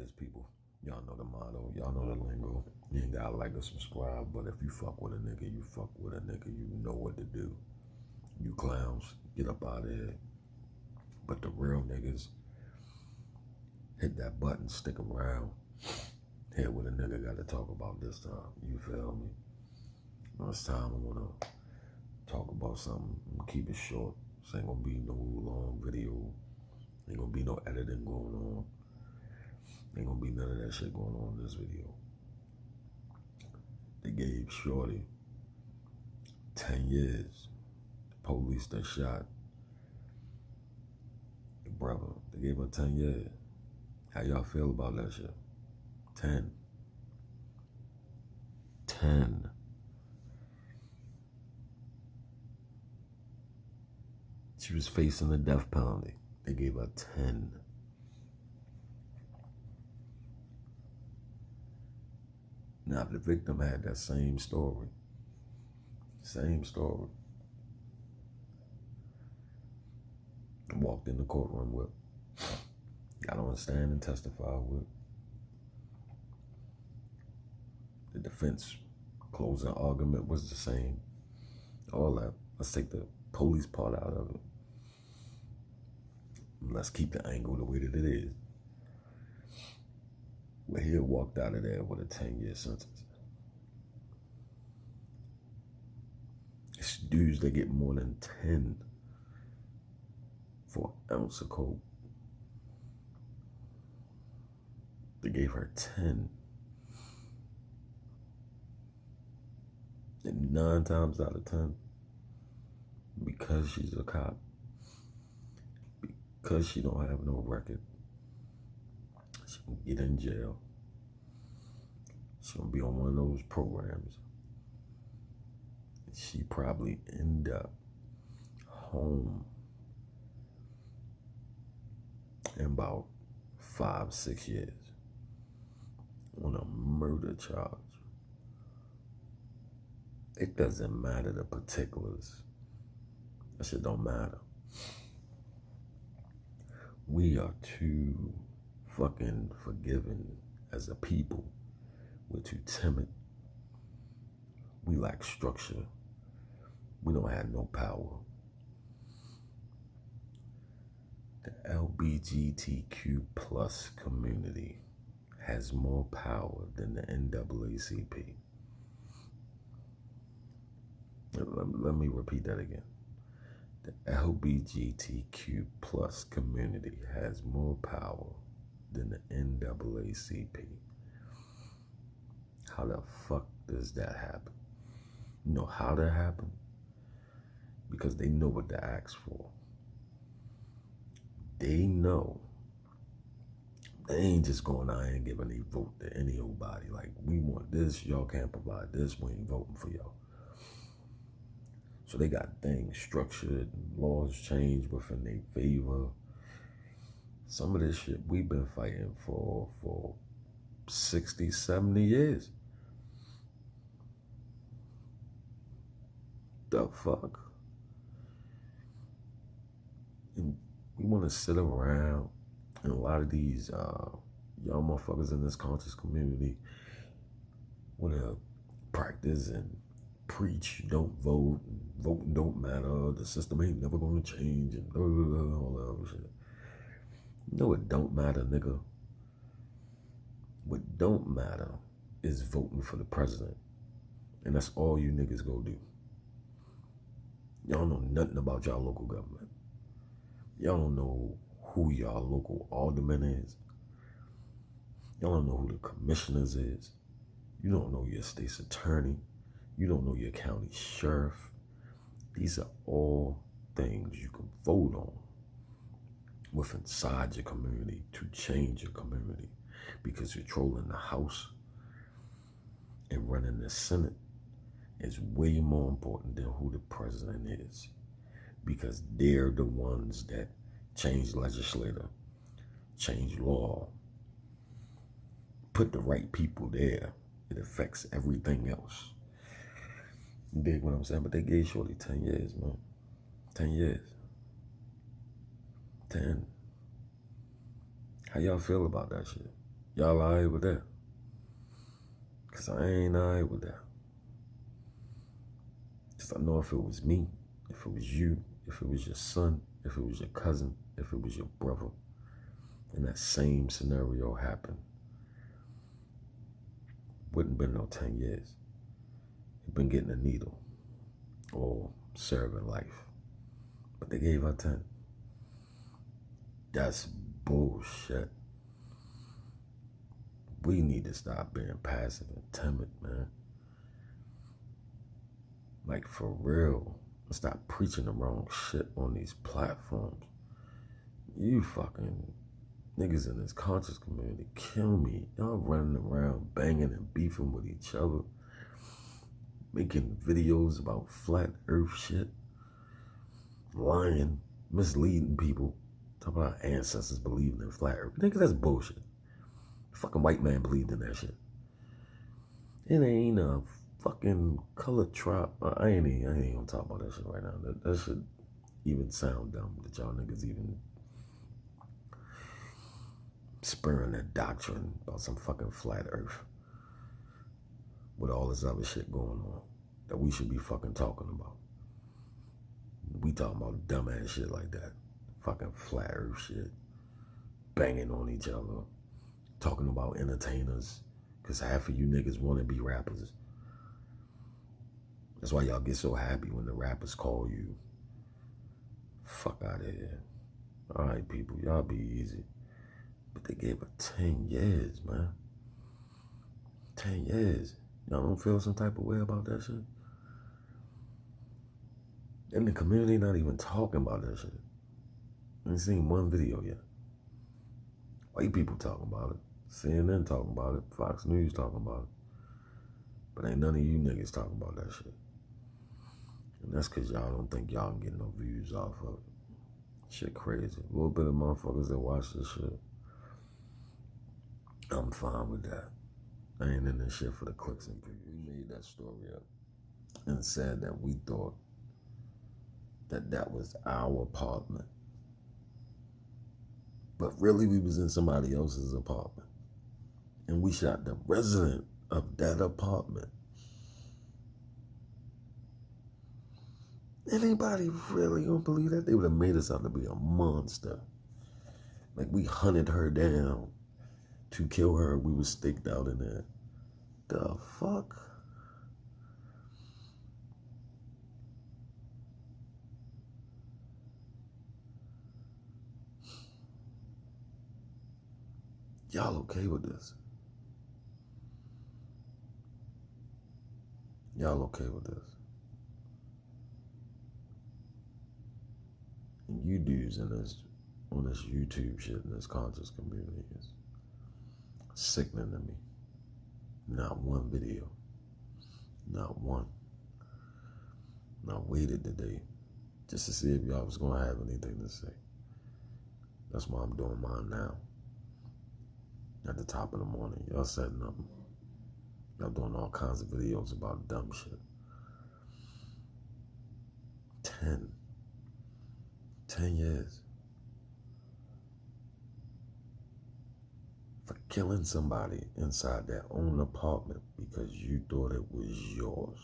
is, people. Y'all know the motto. Y'all know the lingo. You ain't gotta like or subscribe, but if you fuck with a nigga, you fuck with a nigga. You know what to do. You clowns, get up out of here. But the real niggas, hit that button, stick around. Hear what a nigga got to talk about this time. You feel me? Now it's time I want to talk about something. I'm gonna keep it short. This ain't gonna be no long video. Ain't gonna be no editing going on. Ain't gonna be none of that shit going on in this video. They gave Shorty 10 years. The police that shot the brother, they gave her 10 years. How y'all feel about that shit? 10. She was facing the death penalty. They gave her 10. Now, if the victim had that same story, walked in the courtroom with, got on stand and testify with, the defense closing argument was the same, all that. Let's take the police part out of it. Let's keep the angle the way that it is. Well, he walked out of there with a 10-year sentence. It's dudes that get more than 10 for an ounce of coke. They gave her 10. And 9 times out of 10, because she's a cop, because she don't have no record, she can get in jail. She's gonna be on one of those programs. She probably end up home in about 5-6 years on a murder charge. It doesn't matter the particulars. That shit don't matter. We are too fucking forgiving as a people. We're too timid. We lack structure. We don't have no power. The LGBTQ plus community has more power than the NAACP. Let me repeat that again. The LGBTQ plus community has more power than the NAACP. How the fuck does that happen? You know how that happened? Because they know what to ask for. They know. They ain't just going out and giving a vote to any old body. Like, we want this, y'all can't provide this, we ain't voting for y'all. So they got things structured, laws changed within their favor. Some of this shit we've been fighting for 60, 70 years. The fuck? And we want to sit around, and a lot of these young motherfuckers in this conscious community want to practice and preach, don't vote, voting don't matter, the system ain't never gonna change, and blah, blah, blah, all that other shit. No, it don't matter, nigga. What don't matter is voting for the president. And that's all you niggas go do. Y'all know nothing about y'all local government. Y'all don't know who y'all local alderman is. Y'all don't know who the commissioners is. You don't know your state's attorney. You don't know your county sheriff. These are all things you can vote on with inside your community to change your community, because controlling the House and running the Senate is way more important than who the president is, because they're the ones that change legislature, change law, put the right people there. It affects everything else. You dig what I'm saying? But they gave Shorty 10 years, man. 10 years. 10. How y'all feel about that shit? Y'all alright with that? Because I ain't alright with that. Because I know if it was me, if it was you, if it was your son, if it was your cousin, if it was your brother, and that same scenario happened, wouldn't been no 10 years. You've been getting a needle or serving life. But they gave her 10. That's bullshit. We need to stop being passive and timid, man. Like, for real. Stop preaching the wrong shit on these platforms. You fucking niggas in this conscious community kill me. Y'all running around banging and beefing with each other. Making videos about flat earth shit. Lying, misleading people. Talking about ancestors believing in flat earth. Niggas, that's bullshit. The fucking white man believed in that shit. It ain't a fucking color tribe. I ain't gonna talk about that shit right now. That should even sound dumb that y'all niggas even spurring that doctrine about some fucking flat earth with all this other shit going on that we should be fucking talking about. We talking about dumbass shit like that. Fucking flat earth shit. Banging on each other. Talking about entertainers. Because half of you niggas want to be rappers. That's why y'all get so happy when the rappers call you. Fuck out of here. Alright, people, y'all be easy. But they gave her 10 years, man. 10 years. Y'all don't feel some type of way about that shit? And the community not even talking about that shit. I ain't seen one video yet. White people talking about it. CNN talking about it. Fox News talking about it. But ain't none of you niggas talking about that shit. And that's because y'all don't think y'all can get no views off of it. Shit crazy. A little bit of motherfuckers that watch this shit. I'm fine with that. I ain't in this shit for the clicks and views. We made that story up and said that we thought that was our apartment. But really we was in somebody else's apartment. And we shot the resident of that apartment. Anybody really gonna believe that? They would have made us out to be a monster. Like we hunted her down to kill her. We was staked out in there. The fuck? Y'all okay with this? Y'all okay with this? And you dudes in this, on this YouTube shit in this conscious community is sickening to me. Not one video. Not one. And I waited today just to see if y'all was gonna have anything to say. That's why I'm doing mine now. At the top of the morning. Y'all setting up. Y'all doing all kinds of videos about dumb shit. 10 years. For killing somebody inside their own apartment because you thought it was yours.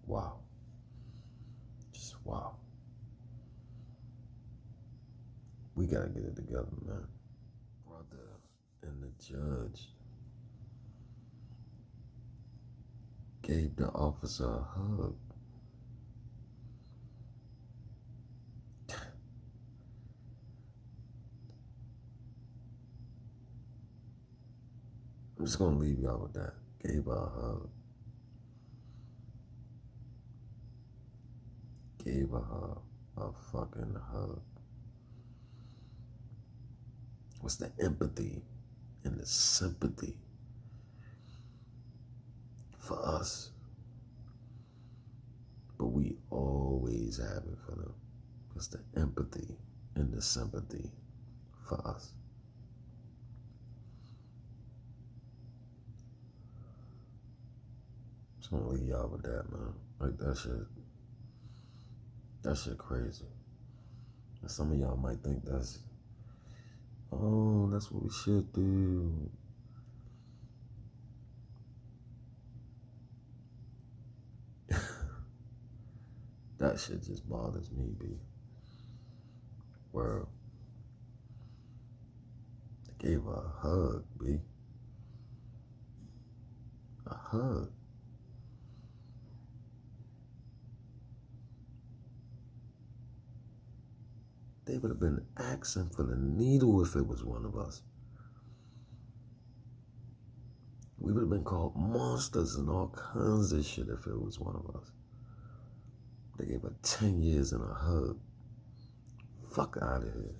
Wow. Just wow. We gotta get it together, man. Brother and the judge gave the officer a hug. I'm just gonna leave y'all with that. Gave her a hug. Gave her a fucking hug. What's the empathy and the sympathy for us? But we always have it for them. What's the empathy and the sympathy for us? Just gonna leave y'all with that, man. Like that shit crazy. And some of y'all might think that's Oh, that's what we should do. That shit just bothers me, B. Where they gave her a hug, B. A hug. They would have been asking for the needle if it was one of us. We would have been called monsters and all kinds of shit if it was one of us. They gave her 10 years and a hug. Fuck out of here.